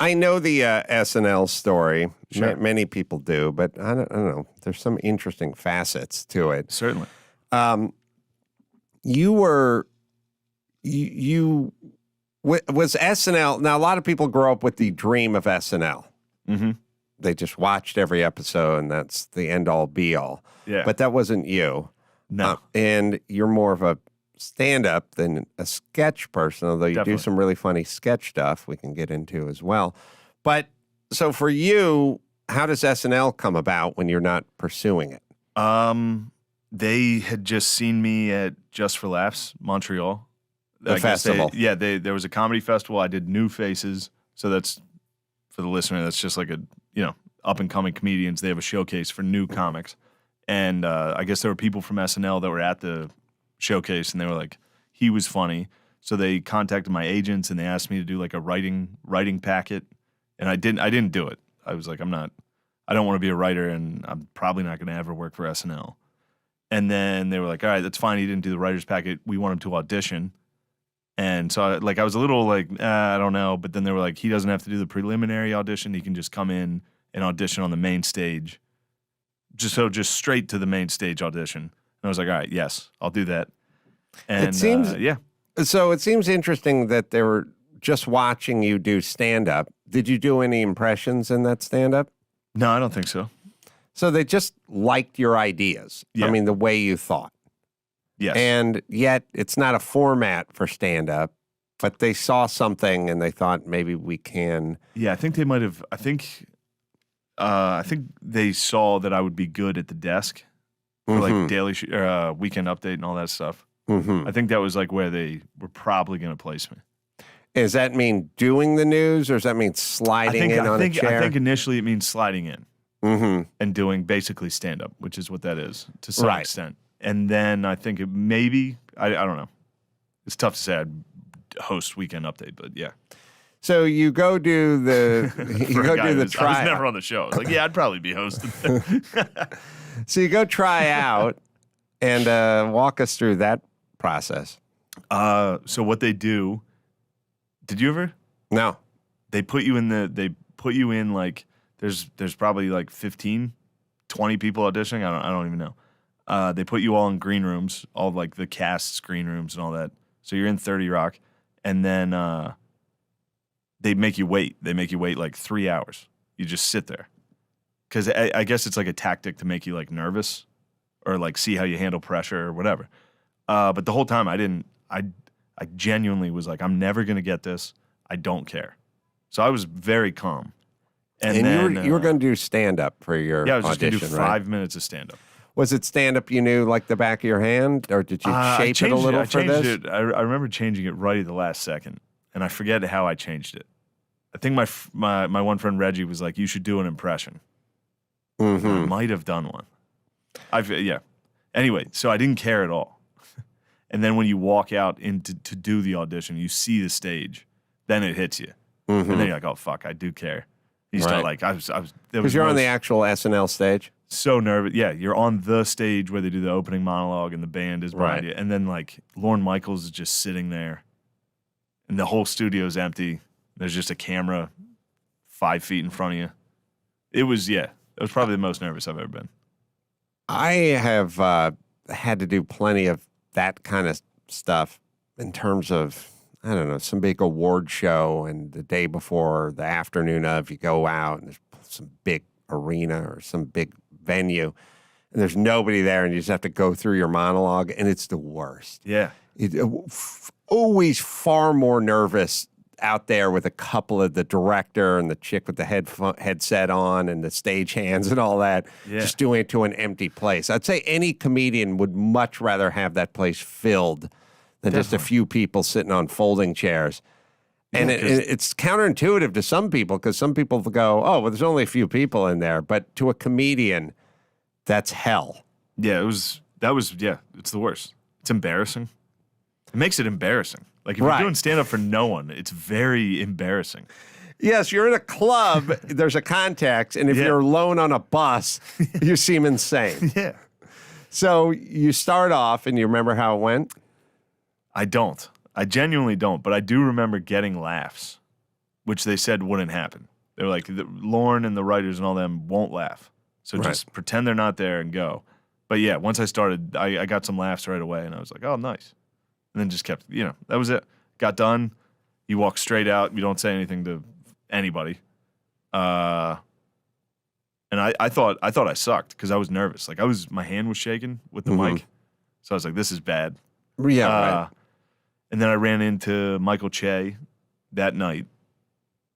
I know the SNL story. Sure. Many people do, but I don't know. There's some interesting facets to it. Certainly. Was SNL. Now, a lot of people grow up with the dream of SNL. Mm-hmm. They just watched every episode, and that's the end-all, be-all. Yeah. But that wasn't you. No. And you're more of a stand-up than a sketch person, although you Definitely. do some really funny sketch stuff we can get into as well. But so for you, how does SNL come about when you're not pursuing it? They had just seen me at Just for Laughs, Montreal. The festival. There was a comedy festival. I did New Faces. So that's, for the listener, that's just like a, up-and-coming comedians. They have a showcase for new comics. And I guess there were people from SNL that were at the showcase, and they were like, he was funny. So they contacted my agents, and they asked me to do like a writing packet. And I didn't do it. I was like, I don't want to be a writer, and I'm probably not going to ever work for SNL. And then they were like, all right, that's fine. He didn't do the writer's packet. We want him to audition. And so I was a little like, I don't know. But then they were like, he doesn't have to do the preliminary audition. He can just come in and audition on the main stage. Just straight to the main stage audition. And I was like, all right, yes, I'll do that. And It seems, yeah. So it seems interesting that they were just watching you do stand-up. Did you do any impressions in that stand-up? No, I don't think so. So they just liked your ideas. Yeah. I mean, the way you thought. Yes. And yet it's not a format for stand-up, but they saw something and they thought maybe we can. Yeah, I think they might have. I think they saw that I would be good at the desk for like daily weekend update and all that stuff. Mm-hmm. I think that was like where they were probably going to place me. Does that mean doing the news, or does that mean sliding in on a chair? I think initially it means sliding in Mm-hmm. and doing basically stand-up, which is what that is to some Right. extent. And then I think it maybe, I don't know. It's tough to say I'd host weekend update, but yeah. So you go do the For a guy do the I was tryout. never on the show. I was like, yeah, I'd probably be hosting. So you go try out and walk us through that process. So what they do, did you ever? No. They put you in like, there's probably like 15, 20 people auditioning. I don't even know. They put you all in green rooms, all like the cast's green rooms and all that. So you're in 30 Rock, and then they make you wait. They make you wait like 3 hours. You just sit there. Because I guess it's like a tactic to make you like nervous or like see how you handle pressure or whatever. But the whole time I genuinely was like, I'm never going to get this. I don't care. So I was very calm. And then, you were going to do stand-up for your yeah, I was just audition, going to do right? 5 minutes of stand-up. Was it stand-up you knew like the back of your hand, or did you shape it a little for this? It. I remember changing it right at the last second, and I forget how I changed it. I think my one friend Reggie was like, you should do an impression. Mm-hmm. I might have done one. Yeah. Anyway, so I didn't care at all. And then when you walk out to do the audition, you see the stage, then it hits you. Mm-hmm. And then you're like, oh, fuck, I do care. You start like, I was. Because you're on the actual SNL stage? So nervous. Yeah, you're on the stage where they do the opening monologue and the band is behind you. And then like Lorne Michaels is just sitting there and the whole studio's empty. There's just a camera 5 feet in front of you. It was probably the most nervous I've ever been. I have had to do plenty of that kind of stuff in terms of, I don't know, some big award show, and the day before, the afternoon of, you go out and there's some big arena or some big venue, and there's nobody there, and you just have to go through your monologue, and it's the worst. Yeah. Always far more nervous out there with a couple of the director and the chick with the headset on and the stage hands and all that, just doing it to an empty place. I'd say any comedian would much rather have that place filled than just a few people sitting on folding chairs. And it's counterintuitive to some people, because some people go, oh, well, there's only a few people in there. But to a comedian, that's hell. Yeah, it's the worst. It's embarrassing. It makes it embarrassing. Like, if you're doing stand-up for no one, it's very embarrassing. Yes, you're in a club, there's a context, and if you're alone on a bus, you seem insane. Yeah. So you start off, and you remember how it went? I don't. I genuinely don't, but I do remember getting laughs. which they said wouldn't happen. They were like, Lorne and the writers and all them won't laugh. So just pretend they're not there and go. But yeah, once I started, I got some laughs right away, and I was like, oh, nice. And then just kept, that was it. Got done. You walk straight out. You don't say anything to anybody. And I thought I sucked because I was nervous. Like my hand was shaking with the mic. So I was like, this is bad. Yeah, right. And then I ran into Michael Che that night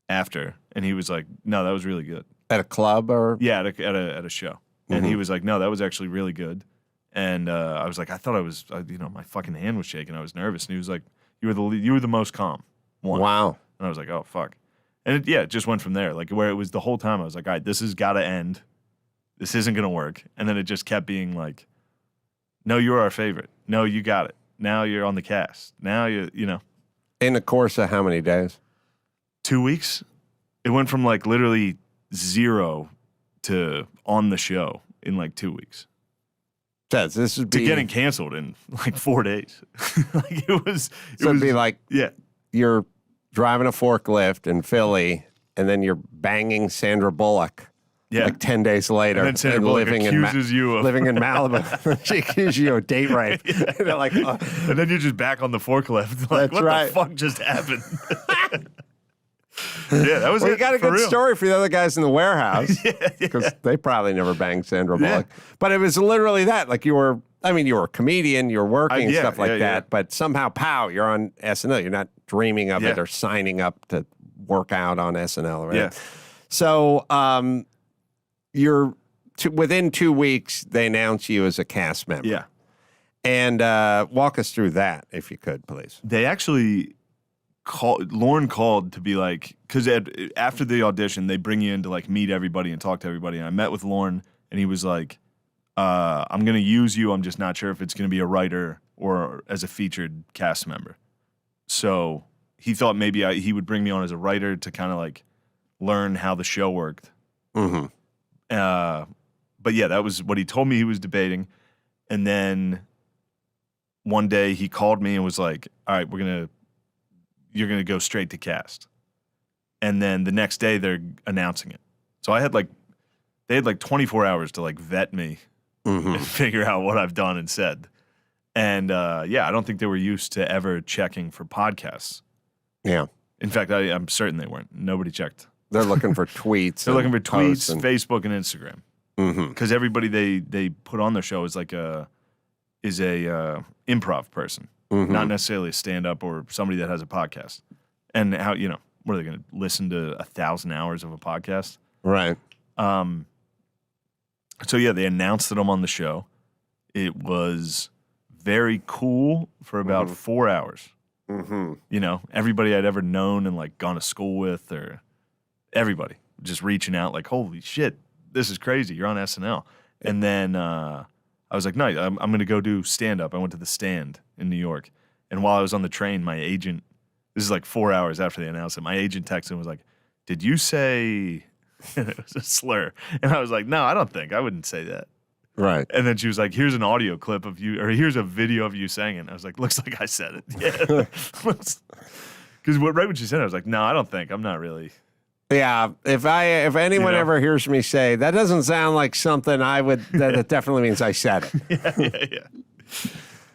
after, and he was like, no, that was really good. At a club or? Yeah, at a show. And he was like, no, that was actually really good. And I was like, I thought I was, my fucking hand was shaking. I was nervous. And he was like, you were the most calm one. Wow. And I was like, oh, fuck. And it just went from there. Like where it was the whole time, I was like, all right, this has got to end. This isn't going to work. And then it just kept being like, no, you're our favorite. No, you got it. Now you're on the cast. Now In the course of how many days? 2 weeks. It went from like literally 0 to on the show in like 2 weeks. This would be to getting canceled in like 4 days. Like it'd be like you're driving a forklift in Philly, and then you're banging Sandra Bullock. Yeah. Like 10 days later, and then Sandra Bullock accuses you of living in Malibu. She accuses you of date rape. Yeah. And, like, and then you're just back on the forklift. Like, what the fuck just happened? Yeah, that was you got a good story for the other guys in the warehouse because they probably never banged Sandra Bullock. But it was literally that. Like you were a comedian, you were working, stuff like that. But somehow, pow, you're on SNL. You're not dreaming of it or signing up to work out on SNL. Right? Yeah. So within 2 weeks, they announce you as a cast member. Yeah. And walk us through that, if you could, please. They actually Lorne called to be like, because after the audition, they bring you in to like meet everybody and talk to everybody. And I met with Lorne, and he was like, I'm going to use you. I'm just not sure if it's going to be a writer or as a featured cast member. So he thought maybe he would bring me on as a writer to kind of like learn how the show worked. Mm-hmm. But yeah, that was what he told me he was debating. And then one day he called me and was like, all right, you're going to go straight to cast. And then the next day they're announcing it. So they had 24 hours to like vet me and figure out what I've done and said. And I don't think they were used to ever checking for podcasts. Yeah. In fact, I'm certain they weren't. Nobody checked. They're looking for tweets. They're looking for tweets, Facebook, and Instagram. Because everybody they put on their show is a improv person, not necessarily a stand-up or somebody that has a podcast. And how what are they going to listen to 1,000 hours of a podcast? Right. So yeah, they announced that I'm on the show. It was very cool for about 4 hours. Everybody I'd ever known and like gone to school with, or everybody just reaching out like, holy shit, this is crazy. You're on SNL. And then I was like, no, I'm going to go do stand-up. I went to the Stand in New York. And while I was on the train, my agent, this is like 4 hours after they announced it, my agent texted and was like, did you say, and it was a slur. And I was like, no, I wouldn't say that. Right. And then she was like, here's an audio clip of you, or here's a video of you saying it. And I was like, looks like I said it. Yeah. Because right when she said it, I was like, no, I don't think. I'm not really. Yeah. If anyone ever hears me say, that doesn't sound like something I would, that definitely means I said it. Yeah.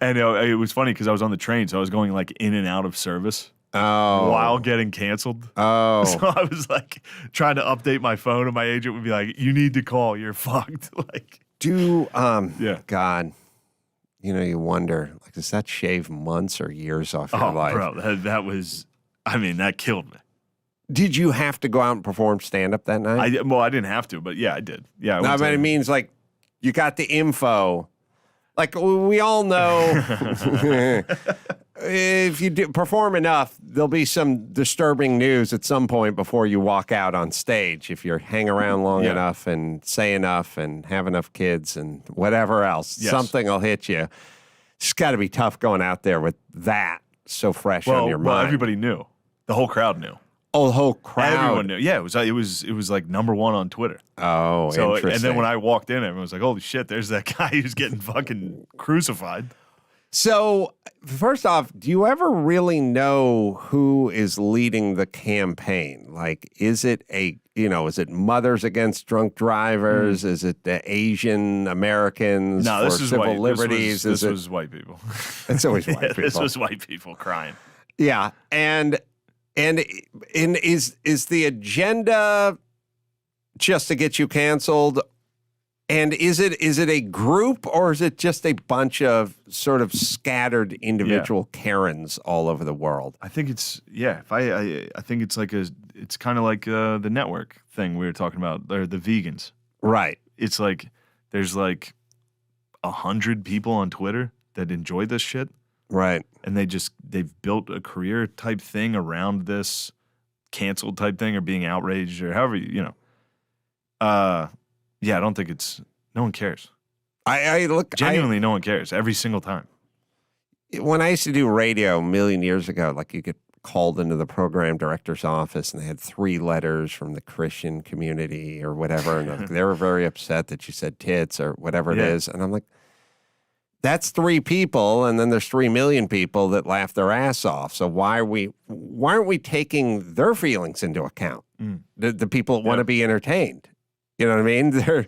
And it was funny because I was on the train, so I was going like in and out of service. Oh. While getting canceled. Oh. So I was like trying to update my phone, and my agent would be like, you need to call. You're fucked. Like. God, you wonder, like, does that shave months or years off your life? Oh, bro, that was, that killed me. Did you have to go out and perform stand-up that night? I didn't have to, but yeah, I did. Yeah. No, but it means, like, you got the info. Like, we all know if you perform enough, there'll be some disturbing news at some point before you walk out on stage. If you hang around long enough and say enough and have enough kids and whatever else, something will hit you. It's got to be tough going out there with that so fresh on your mind. Well, everybody knew. The whole crowd knew. Oh, the whole crowd. Everyone knew. Yeah, it was like #1 on Twitter. Oh, interesting. And then when I walked in, everyone was like, "Holy shit! There's that guy who's getting fucking crucified." So, first off, do you ever really know who is leading the campaign? Like, is it is it Mothers Against Drunk Drivers? Is it the Asian Americans No, for this is civil white. liberties? This was white people. It's always white people. This was white people crying. Yeah, and is the agenda just to get you canceled? And is it a group, or is it just a bunch of sort of scattered individual Karens all over the world? I think it's I think it's it's kind of like the network thing we were talking about, or the vegans. Right. It's like there's like 100 people on Twitter that enjoy this shit. Right. And they've built a career type thing around this canceled type thing, or being outraged, or however I don't think no one cares. I look genuinely, no one cares every single time. When I used to do radio a million years ago, like you get called into the program director's office and they had 3 letters from the Christian community or whatever, and they were very upset that you said tits or whatever it is, and I'm like, that's 3 people, and then there's 3 million people that laugh their ass off. So why aren't we taking their feelings into account? The people that want to be entertained. You know what I mean?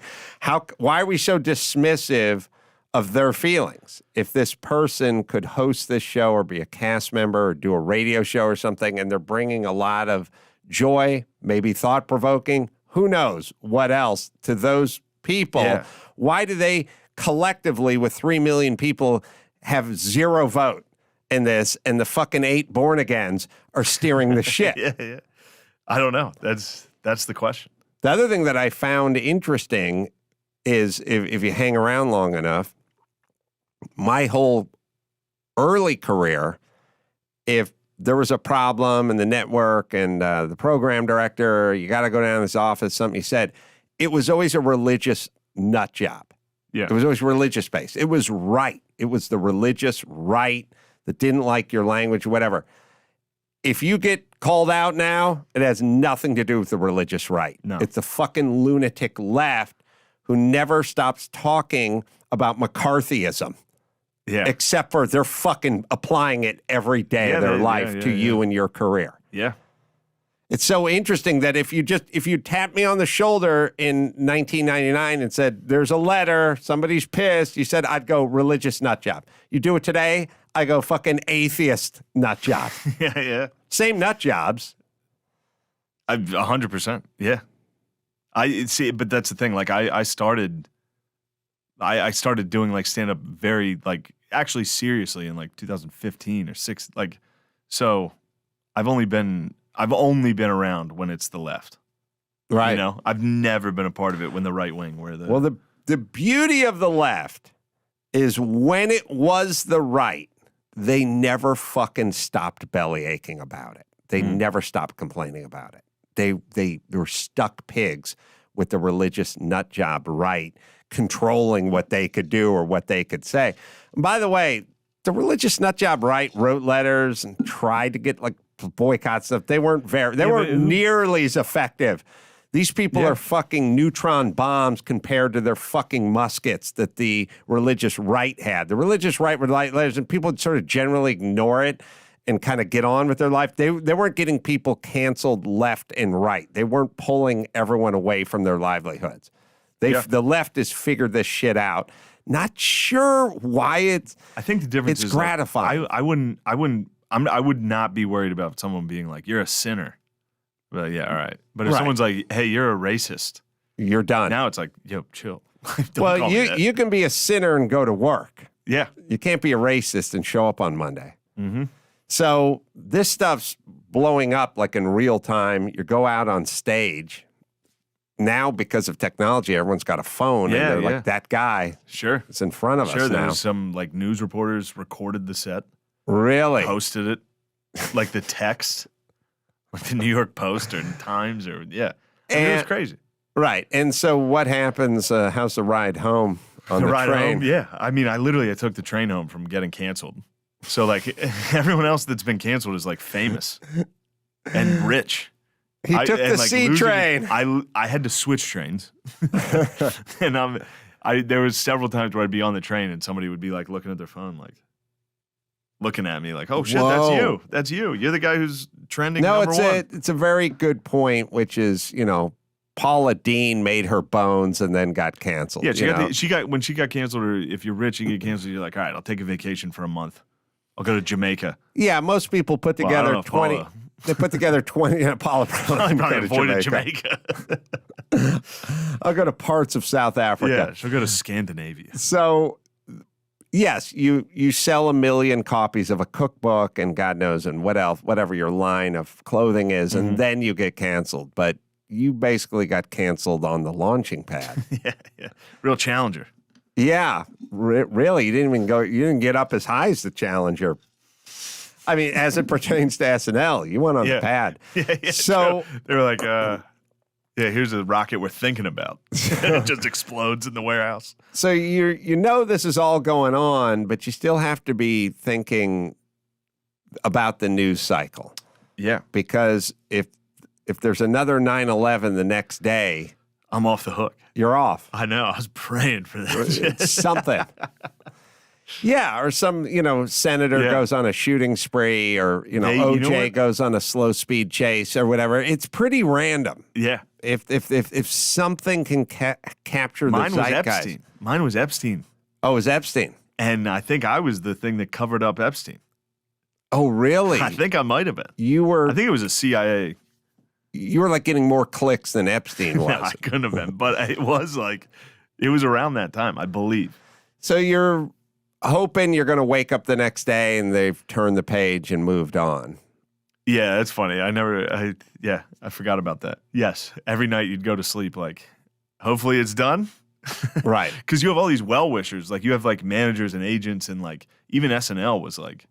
Why are we so dismissive of their feelings? If this person could host this show or be a cast member or do a radio show or something, and they're bringing a lot of joy, maybe thought-provoking, who knows what else to those people, why do they collectively, with 3 million people, have 0 vote in this, and the fucking 8 born-agains are steering the shit? I don't know. That's the question. The other thing that I found interesting is if you hang around long enough, my whole early career, if there was a problem in the network and the program director, you got to go down to this office, something he said, it was always a religious nut job. Yeah. It was always religious based. It was right. It was the religious right that didn't like your language, whatever. If you get called out now, it has nothing to do with the religious right. No. It's the fucking lunatic left who never stops talking about McCarthyism. Yeah. Except for they're fucking applying it every day of their life to you and your career. Yeah. It's so interesting that if you tapped me on the shoulder in 1999 and said, there's a letter, somebody's pissed, you said, I'd go religious nut job. You do it today, I go fucking atheist nut job. Yeah. Same nut jobs. 100%. Yeah. I see, but that's the thing. Like I started doing like stand up very like actually seriously in like 2015 or 6. Like, so I've only been around when it's the left. Right. You know, I've never been a part of it when the right wing were the. Well, the beauty of the left is when it was the right, they never fucking stopped belly aching about it. They never stopped complaining about it. They were stuck pigs with the religious nut job right, controlling what they could do or what they could say. And by the way, the religious nut job right wrote letters and tried to get like boycott stuff. They weren't nearly as effective. These people are fucking neutron bombs compared to their fucking muskets that the religious right had. The religious right would write letters, and people would sort of generally ignore it and kind of get on with their life. They weren't getting people canceled left and right. They weren't pulling everyone away from their livelihoods. The left has figured this shit out. Not sure why it's. I think the difference is gratifying. Like, I would not be worried about someone being like, "You're a sinner." But yeah, all right. But if someone's like, "Hey, you're a racist," you're done. Now it's like, "Yo, chill." Well, you can be a sinner and go to work. Yeah, you can't be a racist and show up on Monday. Mm-hmm. So this stuff's blowing up like in real time. You go out on stage. Now, because of technology, everyone's got a phone, and they're like, that guy is in front of us now. There was some like news reporters recorded the set. Really? Posted it. Like the text. Like the New York Post or Times or, and it was crazy. Right. And so what happens, how's the ride home on the ride train? Home, yeah. I mean, I took the train home from getting canceled. So like everyone else that's been canceled is like famous and rich. He took the C train. I had to switch trains. And there was several times where I'd be on the train and somebody would be like looking at their phone like, looking at me like, oh shit, Whoa. that's you. You're the guy who's trending No, number one. it's a very good point, which is, Paula Deen made her bones and then got canceled. Yeah, when she got canceled, or if you're rich, you get canceled, you're like, all right, I'll take a vacation for a month. I'll go to Jamaica. Yeah, most people put together 20. Paula. They put together 20. Paula probably avoided Jamaica. I'll go to parts of South Africa. Yeah, she'll go to Scandinavia. So, yes, you sell 1 million copies of a cookbook and God knows and what else, whatever your line of clothing is, and then you get canceled. But you basically got canceled on the launching pad. Yeah. Real challenger. Yeah, really. You didn't get up as high as the challenger. I mean, as it pertains to SNL, you went on the pad. Yeah. So they were like, here's a rocket we're thinking about. It just explodes in the warehouse. So you know this is all going on, but you still have to be thinking about the news cycle. Yeah. Because if there's another 9/11 the next day, I'm off the hook. You're off. I know. I was praying for that. It's something. Yeah, or some, senator goes on a shooting spree, or, OJ goes on a slow speed chase or whatever. It's pretty random. Yeah. If something can capture the zeitgeist. Mine was Epstein. Oh, it was Epstein. And I think I was the thing that covered up Epstein. Oh, really? I think I might have been. I think it was a CIA. You were like getting more clicks than Epstein was. No, I couldn't have been, but it was around that time, I believe. So you're hoping you're going to wake up the next day and they've turned the page and moved on. Yeah, that's funny. I forgot about that. Yes, every night you'd go to sleep like, hopefully it's done. Right. Because you have all these well-wishers. Like, you have, like, managers and agents, and, like, even SNL was like,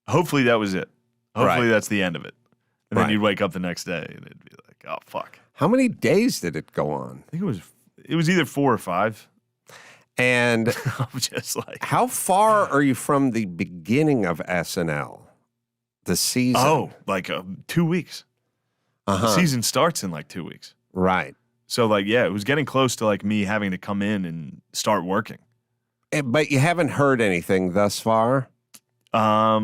hopefully that was it. Hopefully that's the end of it. And then you'd wake up the next day and it'd be like, oh, fuck. How many days did it go on? I think it was either 4 or 5. And I'm just like, how far are you from the beginning of SNL? The season? Oh, like 2 weeks. The season starts in like 2 weeks. Right. So like, yeah, it was getting close to like me having to come in and start working. But you haven't heard anything thus far? I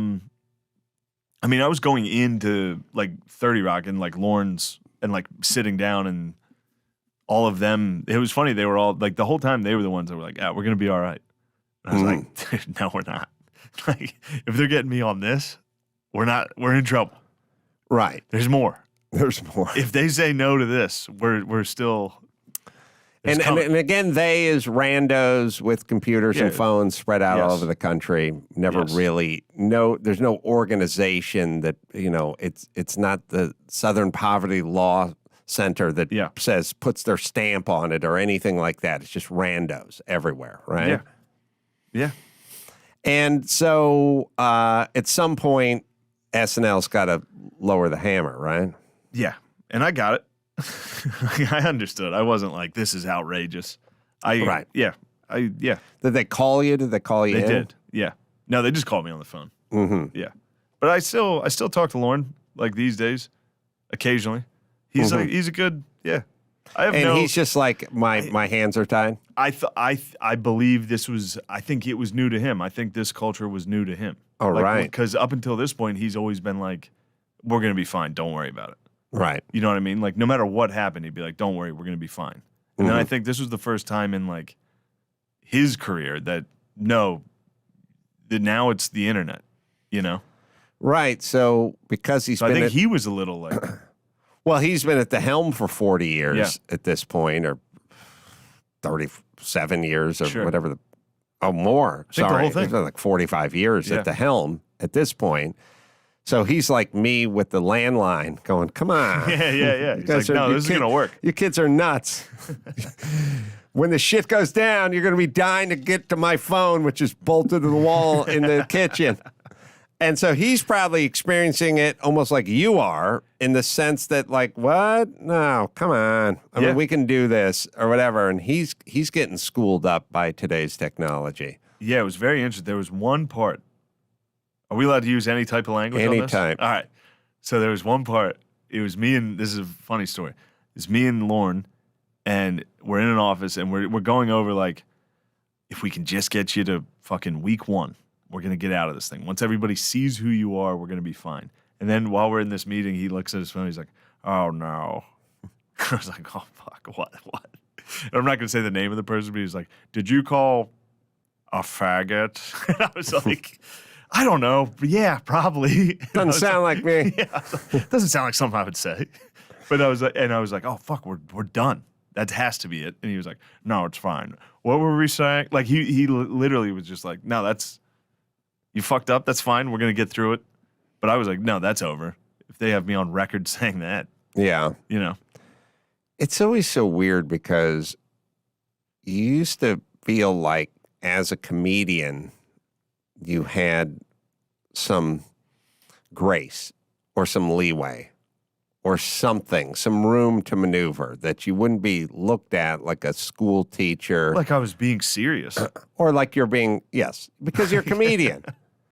mean, I was going into like 30 Rock and like Lorne's and like sitting down, and all of them, it was funny. They were all like, the whole time they were the ones that were like, we're going to be all right. And I was like, no, we're not. Like, if they're getting me on this, we're in trouble. Right. There's more. If they say no to this, we're still. And again, they is randos with computers and phones spread out all over the country. Never really there's no organization that, it's not the Southern Poverty Law Center that puts their stamp on it or anything like that. It's just randos everywhere, right? Yeah. And so at some point, SNL's got to lower the hammer, right? Yeah. And I got it. I understood. I wasn't like, this is outrageous. Right. Yeah. Did they call you? Did they call you They in? did. Yeah. No, they just called me on the phone. Mm-hmm. Yeah. But I still talk to Lorne like these days, occasionally. He's like, he's a good, He's just like, my hands are tied. I believe I think it was new to him. I think this culture was new to him. Oh, right. Because up until this point, he's always been like, we're going to be fine. Don't worry about it. Right. You know what I mean? Like, no matter what happened, he'd be like, don't worry, we're going to be fine. And then I think this was the first time in, like, his career that now it's the internet, Right. So because I think he was a little like... Well, he's been at the helm for 40 years at this point, or 37 years or whatever. More. The whole thing. He's been like 45 years at the helm at this point. So he's like me with the landline going, come on. Yeah. He's like, no, this is going to work. You kids are nuts. When the shit goes down, you're going to be dying to get to my phone, which is bolted to the wall in the kitchen. And so he's probably experiencing it almost like you are, in the sense that, like, what? No, come on. I mean, we can do this or whatever. And he's getting schooled up by today's technology. Yeah, it was very interesting. There was one part. Are we allowed to use any type of language on this? Anytime. All right. So there was one part. It was me and, this is a funny story. It's me and Lorne, and we're in an office, and we're going over, like, if we can just get you to fucking week 1, we're going to get out of this thing. Once everybody sees who you are, we're going to be fine. And then while we're in this meeting, he looks at his phone. He's like, oh, no. I was like, oh, fuck, what? And I'm not going to say the name of the person, but he's like, did you call a faggot? And I was like, I don't know. But yeah, probably. Doesn't sound like me. Yeah, doesn't sound like something I would say. But I was like, oh, fuck, we're done. That has to be it. And he was like, no, it's fine. What were we saying? Like, he literally was just like, no, you fucked up. That's fine. We're going to get through it. But I was like, no, that's over. If they have me on record saying that. Yeah. You know. It's always so weird because you used to feel like as a comedian, you had some grace or some leeway or something, some room to maneuver, that you wouldn't be looked at like a school teacher. Like I was being serious. Or like you're being, yes, because you're a comedian.